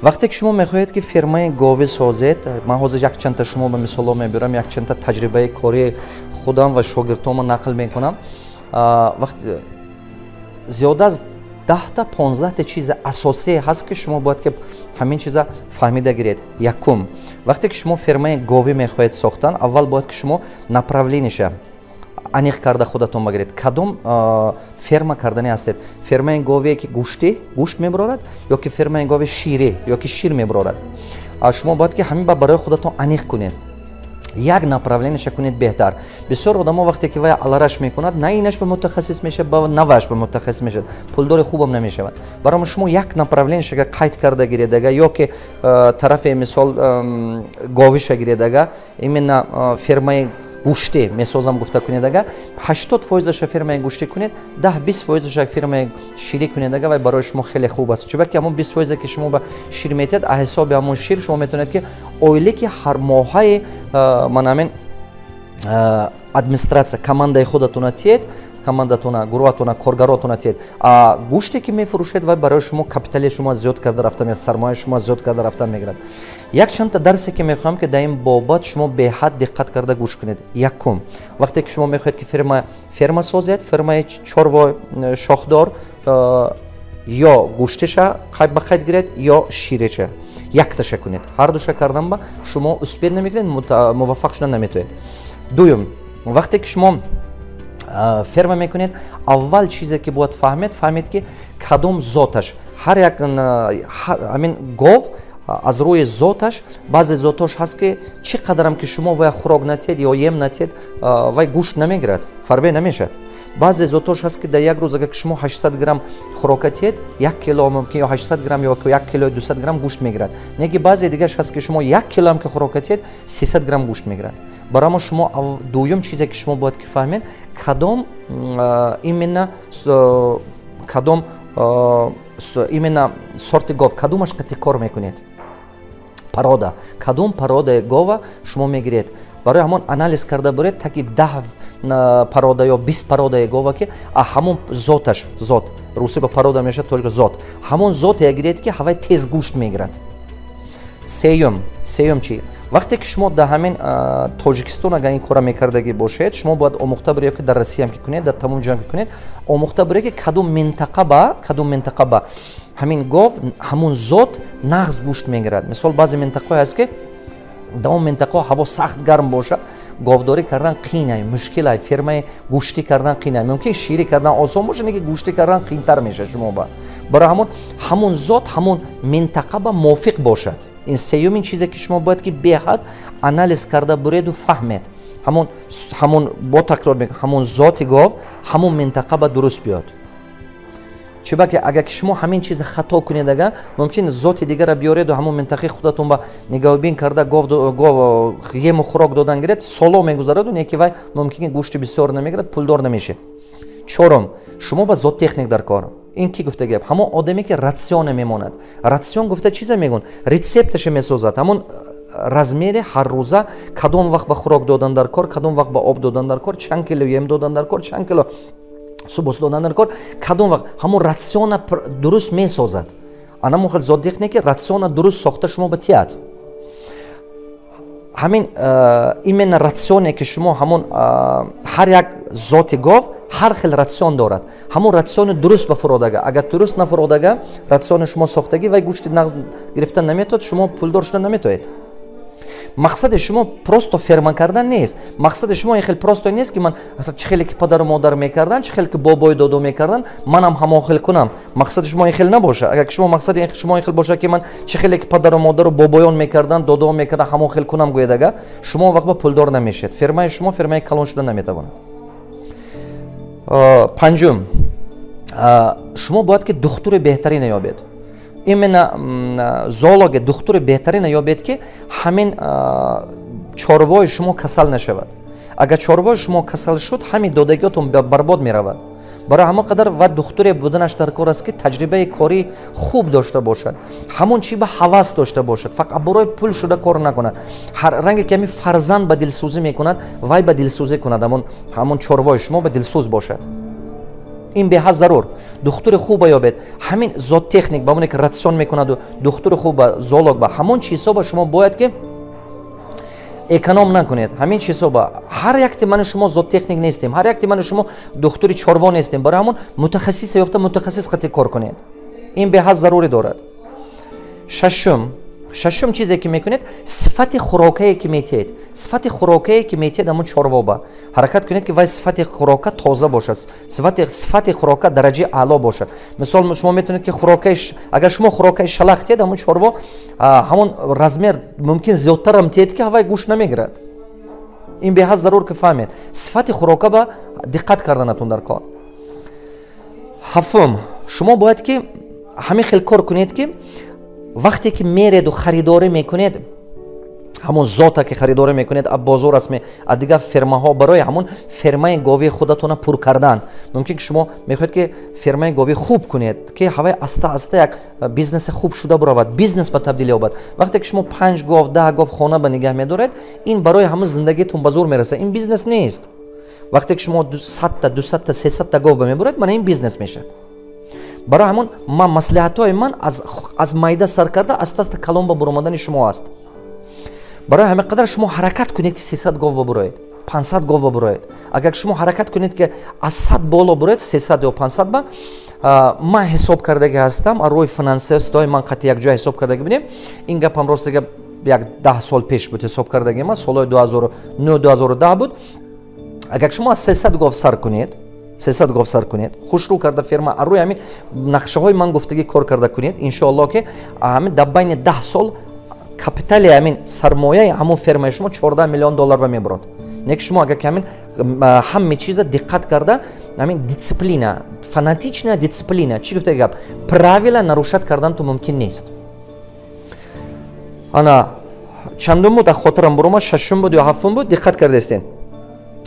вақте ки шумо мехоҳед ки фермаи говӣ созед, ман ҳозир якчанда шумо ба мисолҳо мебарам, якчанда таҷрибаи кори худам ва шогирдҳомо нақл мекунам. вақти зиёда аз 10-15 чизи асосие ҳаст ки шумо бояд ки ҳамин чиза фаҳмида гиред. Якум, вақте ки шумо фермаи говӣ мехоҳед сохтан, аввал бояд ки шумо направлениша аниқ карда худатон багиред. Кадом ферма кардани ҳастед? Фермаи говие ки гӯшт мебарорад ё ки фермаи говии ширӣ ё ки шир мебарорад? Шумо бояд ки ҳамин ба барои худатон аниқ кунед. як направлениша кунед беҳтар. Бисёр одамо вақте ки вай алараш мекунад, на инаш ба мутахассис мешавад, на ваш ба мутахассис мешавад, пулдори хубам намешавад. Барои шумо як направлениша қайд карда гиред ага ё ки тарафе мисол говиша гиред ага, именно фермаи гӯшти месозам гуфта кунед ага, 80% фермаи гӯшти кунед, 10-20% фермаи ширӣ кунед ага, вай барои шумо хеле хуб аст. чунки ҳамон 20% ки шумо ба шир метиҳед, аз ҳисоби ҳамон шир шумо метавонед ки оилаи ҳар моҳаи манамин администратсия командаи худатона тиед, командатона, гурӯҳатона, коргаротона тиед. Гӯште ки мефурӯшед вай барои шумо капитали шумо зиёд карда рафта мегирад, сармояи шумо зиёд карда рафта мегирад. Якчанда дарсе ки мехоҳам ки дар ин бобат шумо беҳад диққат карда гӯш кунед. Якум, вақте ки шумо мехоҳед ки ферма созед, фермаи чорвой шохдор ё гӯштиша ба қайд гиред ё шириша, якташа кунед. ҳар душа кардан ба шумо успех намекунед, муваффақ шуда наметавонед. Дуюм, вақте ки шумо ферма мекунед, аввал чизе ки бояд фаҳмед ки кадом зоташ, ҳар як амин гов аз рӯи зоташ, баъзе зотош ҳаст ки чӣ қадарам ки шумо вай хӯрок натиҳед ё ем натиҳед, вай гӯшт намегирад, фарбе намешавад. баъзе зотош ҳаст ки дар як рӯз агар шумо 800 грамм хӯрока тиҳед, 1 кило мумкин ё 800 грамм ё 1 кило 200 грамм гӯшт мегирад. Неки баъзе дигараш ҳаст ки шумо 1 кило ҳам ки хӯрока тиҳед, 300 грамм гӯшт мегирад. барои шумо дуюм чизе ки шумо бояд ки фаҳмед, кадом именно сорти гов, кадомаш қати кор мекунед. Парода, кадом пародаи гова шумо мегиред. барои ҳамон анализ карда буред, таки 10 парода ё 20 пародаи гова ки ҳамон зоташ, зот русӣ ба парода мешавад, тоҷга зот, ҳамон зоте гиред ки ҳавай тез гӯшт мегирад. сеюм чӣ? вақте ки шумо дар ҳамин тоҷикистон агар ин кора мекардагӣ бошед, шумо бояд омӯхта буред ки дар Россия ҳам ки кунед, дар тамоми ҷаҳон ки кунед, омӯхта буред ки кадом минтақа ба ҳамин гов, ҳамон зот нағз гӯшт мегирад. мисол баъзе минтақаҳое ҳаст ки дар он минтақаҳо ҳаво сахт гарм бошад, говдорӣ кардан қиин ай, мушкил ай, фермаи гӯштӣ кардан қиин ай. мумкин ширӣ кардан осон бошад, неки гӯштӣ кардан қиинтар мешавад шумо ба. барои ҳамон зот, ҳамон минтақа ба мувофиқ бошад. ин сеюмин чизе ки шумо бояд ки беҳад анализ карда буреду фаҳмед. ҳамон бо такрор мекунам, ҳамон зоти гов, ҳамон минтақа ба дуруст биёд. чунки агар ки шумо ҳамин чизе хато кунед, ага мумкин зоти дигара биёреду ҳамон минтақаи худатон ба нигоҳубин карда гов ему хӯрок додан гиред, соло мегузараду, неки вай мумкин гӯшти бисёр намегирад, пулдор намешед. чорум, шумо ба зоттехник дар кор. ин ки гуфта гап, ҳамон одаме ки ратсиона мемонад. ратсион гуфта чиза мегӯн, рецепташе месозад, ҳамон размери ҳаррӯза, кадом вақт ба хӯрок додан дар кор, кадом вақт ба об додан дар кор, чанд кило ем додан дар кор, чанд кило субос додан дар кор, кадом вақт ҳамон ратсиона дуруст месозад. анамон хел зоттехники ратсиона дуруст сохта шумо ба тиҳад. ҳамин именно ратсионе ки шумо ҳамон ҳар як зоти гов ҳар хел ратсион дорад. ҳамон ратсиони дуруст ба фуродага. агар дуруст нафуродага ратсиони шумо сохтагӣ вай гӯшти нағз гирифтан наметавад, шумо пулдор шуда наметавонед. мақсади шумо просто ферма кардан нест. мақсади шумо ин хел просто нест ки ман чӣ хеле ки падару модар мекардан, чӣ хеле ки бобои додо мекардан, манам ҳамон хел кунам. мақсади шумо ин хел набоша. агар шумо мақсади шумо ин хел боша ки ман чӣ хеле ки падару модару бобоён мекардан, додоон мекардан, ҳамон хел кунам гӯедага, шумо вақт ба пулдор намешед. фермаи шумо фермаи калон шуда наметавонад. панҷум, шумо бояд ки духтури беҳтарина ёбед. именно зоология духтури беҳтарина ёбед ки ҳамин чорвои шумо касал нашавад. агар чорвои шумо касал шуд, ҳамин додагиётон барбод меравад. барои ҳамон қадар ва духтуре буданаш дар кор аст ки таҷрибаи корӣ хуб дошта бошад, ҳамон чӣ ба ҳавас дошта бошад, фақат барои пул шуда кор накунад. ранге ки ҳамин фарзанд ба дилсӯзӣ мекунад, вай ба дилсӯзӣ кунад, ҳамон чорвои шумо ба дилсӯз бошад. ин беҳад зарур. Духтури хуба ёбед. Ҳамин зоттехник ба оне ки ратсион мекунаду духтури хуба, зоолог ба ҳамон чизҳоба шумо бояд ки эконом накунед. Ҳамин чизҳоба ҳар якти мани шумо зоттехник нестем, ҳар якти мани шумо духтури чорво нестем. Барои ҳамон мутахассис ёфта мутахассис қати кор кунед. ин беҳад зарури дорад. шашум чизе ки мекунед, сифати хӯрокае ки метиҳед. Сифати хӯрокае ки метиҳед ҳамон чорво ба ҳаракат кунед ки вай сифати хӯрока тоза бошад, сифати хӯрока дараҷаи аъло бошад. Мисол шумо метавонед ки агар шумо хӯрокаи шалақ тиҳед, ҳамон чорво ҳамон размер мумкин зиёдтарам тиҳед ки ҳавай гӯш намегирад. ин беҳад зарур ки фаҳмед. Сифати хӯрока ба диққат карданатон дар кор. ҳафтум, шумо бояд ки ҳамин хел кор кунед ки вақте ки мереду харидорӣ мекунед, ҳамон зота ки харидорӣ мекунед аз бозор асме аз дигар фермаҳо барои ҳамон фермаи говии худатона пур кардан. Мумкин ки шумо мехоҳед ки фермаи говӣ хуб кунед ки ҳавай аста аста як бизнеси хуб шуда биравад, бизнес ба табдил ёбад. Вақте ки шумо 5 гов 10 гов хона ба нигаҳ медоред, ин барои ҳамон зиндагиятон ба зур мерасад. Ин бизнес нест. Вақте ки шумо 100 200 300 гов ба мебуред, мана ин бизнес мешавад. барои ҳамон ман маслиҳатҳои ман аз майда сар карда аста аста калон ба буромадани шумо аст. барои ҳамин қадар шумо ҳаракат кунед ки 300 гов ба буроед, 500 гов ба буроед. агар шумо ҳаракат кунед ки аз 100 боло буроед, 300 ё 500 ба, ман ҳисоб кардаги ҳастам, аз рӯи финансистҳои ман қати як ҷо ҳисоб кардаги будем. ин гапам ростига як 10 сол пеш буд ҳисоб кардаги ман, солҳои 2009 2010 буд. агар шумо аз 300 гов сар кунед, 300 гов сар кунед, хушрӯ карда ферма аз рӯи ҳамин нақшаҳои ман гуфтагӣ кор карда кунед, иншоалло ки ҳамин дар байни 10 сол капитали ҳамин сармояи ҳамон фермаи шумо 14 миллион доллар ба мебурад. Не ки шумо агар ки ҳамин ҳамми чиза диққат карда, ҳамин дисциплина, фанатичная дисциплина, чӣ гуфтаги гап, правила нарушат карданто мумкин нест. ана чандум буд аз хотирам буромад, шашум буд ё ҳафтум буд, диққат кардастен.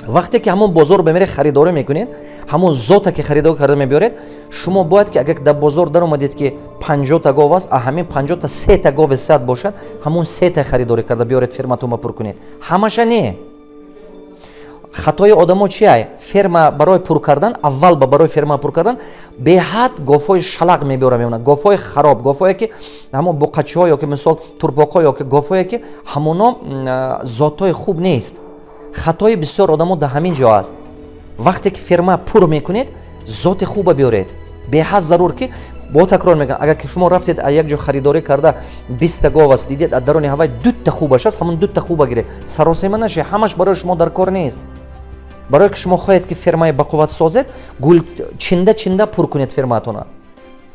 вақте ки ҳамон бозор бемере харидорӣ мекунед, ҳамон зота ки харидорӣ карда мебиёред, шумо бояд ки агар дар бозор даромадед ки 50 та гов аст, а ҳамин 50 та 3 та гови сад бошад, ҳамон 3 та харидорӣ карда биёред ферматон ба пур кунед. ҳамаша не. хатои одамо чи ай? Ферма барои пур кардан, аввал барои ферма пур кардан беҳад гофҳои шалақ мебиёра мемонад, гофҳои хароб, гофҳое ки ҳамон буқачиҳо ё ки мисол турпоқҳо ё ки гофҳое ки ҳамоно зотҳои хуб нест. хатои бисёр одамо дар ҳамин ҷо аст. вақте ки ферма пур мекунед, зоти хуба биёред. беҳад зарур ки бо такрор мегӯям, агар ки шумо рафтед аз як ҷо харидорӣ карда 20 та гов аст, дидед аз дарони ҳавай 2 та хубаш аст, ҳамон 2 та хуба гиред. Саросема нашед, ҳамаш барои шумо дар кор нест. барое ки шумо хоҳед ки фермаи бақувват созед, гул чинда пур кунед фермаатона.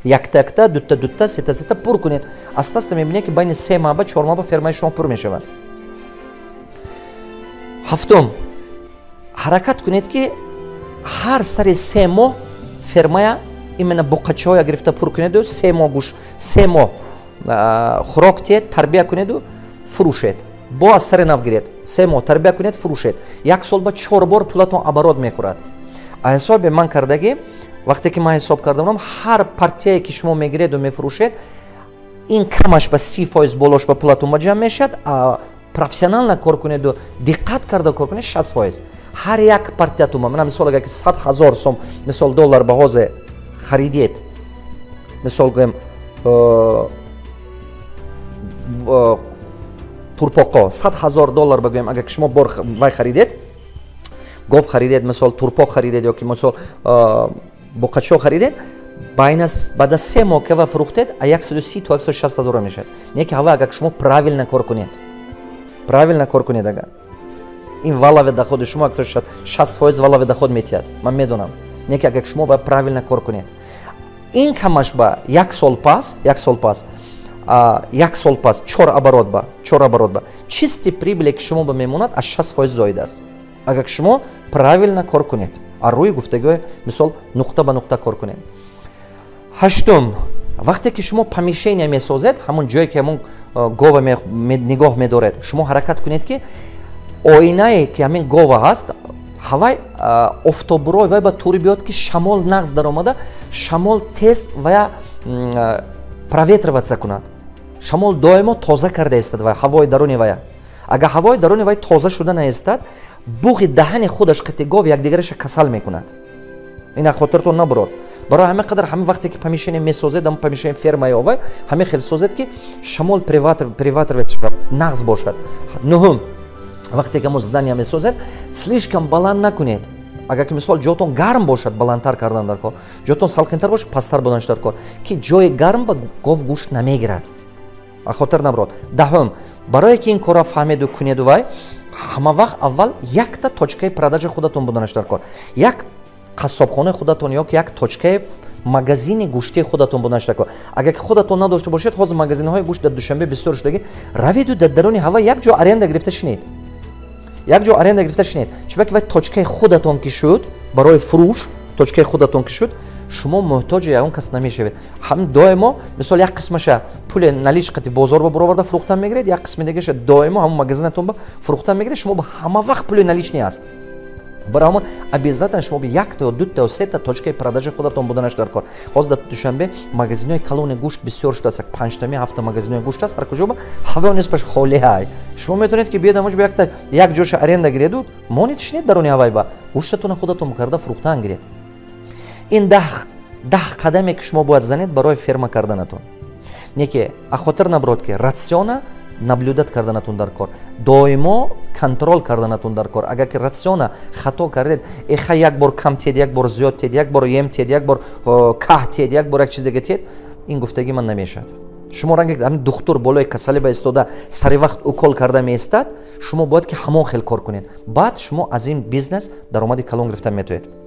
якта 2 та 3 та пур кунед. аста аста мебинед ки байни 3 маҳба 4 маҳба фермаи шумо пур мешавад. ҳафтум, ҳаракат кунед ки ҳар сари 3 моҳ фермая именно буқачаҳоя гирифта пур кунеду 3 моҳ гӯш 3 моҳ хӯрок тиҳед, тарбия кунеду фурӯшед. бо аз сари нав гиред, 3 моҳ тарбия кунед, фурӯшед. як сол ба 4 бор пулатон оборот мехӯрад. аз ҳисоби ман кардаги, вақте ки ман ҳисоб кардам, ҳар партияе ки шумо мегиреду мефурӯшед, ин камаш ба 30% болош ба пулатон ба ҷамъ мешавад, профессионально кор кунеду диққат карда кор кунед 60%. ҳар як партиятон, мана мисол агар ки 100 000 сом мисол доллар ба ҳозе харидед, мисол гӯем турпоқо 100 000 доллар бигӯем, агар ки шумо бор вай харидед, гов харидед, мисол турпоқ харидед ё ки мисол буқачо харидед, баъда 3 моҳ ки ва фурӯхтед, 130 то 160 ҳазора мешавад. Не ки ҳава агар ки шумо правилно кор кунед, правилно кор кунед, агар ин валави доходи шумо 60% валави доход метиҳад, ман медонам. Не ки агар ки шумо баъд правилно кор кунед, ин камаш ба 1 сол пас 4 оборот ба чисти прибили ки шумо ба мемонад аз 60% зоид аст. агар ки шумо правилно кор кунед, аз рӯи гуфтагӯи мисол нуқта ба нуқта кор кунед. ҳаштум, вақте ки шумо помешения месозед, ҳамон ҷое ки ҳамон гова нигоҳ медоред, шумо ҳаракат кунед ки оинае ки ҳамин гова ҳаст, ҳавай офтоброй вай ба туре биёд ки шамол нағз даромада, шамол тез вая проветриваться кунад. шамол доимо тоза карда истад вай, ҳавои даруни вая. агар ҳавои даруни вай тоза шуда наистад, буғи даҳани худаш қати гов якдигараша касал мекунад. ина хотиртон набурад. барои ҳама қадар ҳама вақте ки помещение месозед, ам помещение ферма ёвай ҳама хел созед ки шамол приватр нағз бошад. нуҳум вақте ки мо здания месозед слишком баланд накунед. агар ки мисол ҷоатон гарм бошад баландтар кардан дар кор, ҷоатон салқинтар бошад пасттар буданаш дар кор, ки ҷои гарм ба гов гӯшт намегирад. хотир набурад. даҳум барое ки ин корро фаҳмеду кунеду вай ҳама вақт аввал якта точкаи продажа худатон буданаш дар кор. як қассобхонаи худатон ё як точкаи магазини гӯштии худатон буданаш дар кор. агар ки худатон надошта бошед, ҳозир магазинҳои гӯшт дар Душанбе бисёр шудагӣ, раведу дар даруни ҳава як ҷо аренда гирифта шинед. як ҷо аренда гирифта шинед. чунки вай точкаи худатон ки шуд, барои фурӯш точкаи худатон ки шуд, шумо муҳтоҷи ягон кас намешавед. ҳам доимо мисол як қисмаша пули наличқати бозор ба бароварда фурӯхтан мегиред, як қисми дигеша доимо ҳамон магазинатон ба фурӯхтан мегиред, шумо ба ҳама вақт пули налични аст. барои ҳамон обязательно шумо ба якта ё дута ё сета точкаи продажа худатон буданаш дар кор. ҳозир дар Душанбе магазинҳои калони гӯшт бисёр шудааст, 5-тами 7 магазинҳои гӯшт аст, ҳар куҷо ба ҳаво нисбаш холӣ ҳай. шумо метавонед ки биед ҳамаҷо якта як ҷоша аренда гиреду, монед шинед даруни ҳавай ба гӯштатона худатон карда фурӯхтан гиред. ин 10 қадаме ки шумо бояд занед барои ферма карданатон. неки ахотир набурад ки рациона наблюдат карданатон дар кор, доимо контрол карданатон дар кор. агар ки рациона хато кардед, эха як бор кам тед, як бор зиёд тед, як бор ем тед, як бор каҳ тед, як бор як чиз дига тед, ин гуфтагӣ ман намешавад. шумо ранге ҳамин духтур болои касалӣ ба истода сари вақт укол карда меистад, шумо бояд ки ҳамон хел кор кунед. баъд шумо аз ин бизнес даромади калон гирифта метавонед.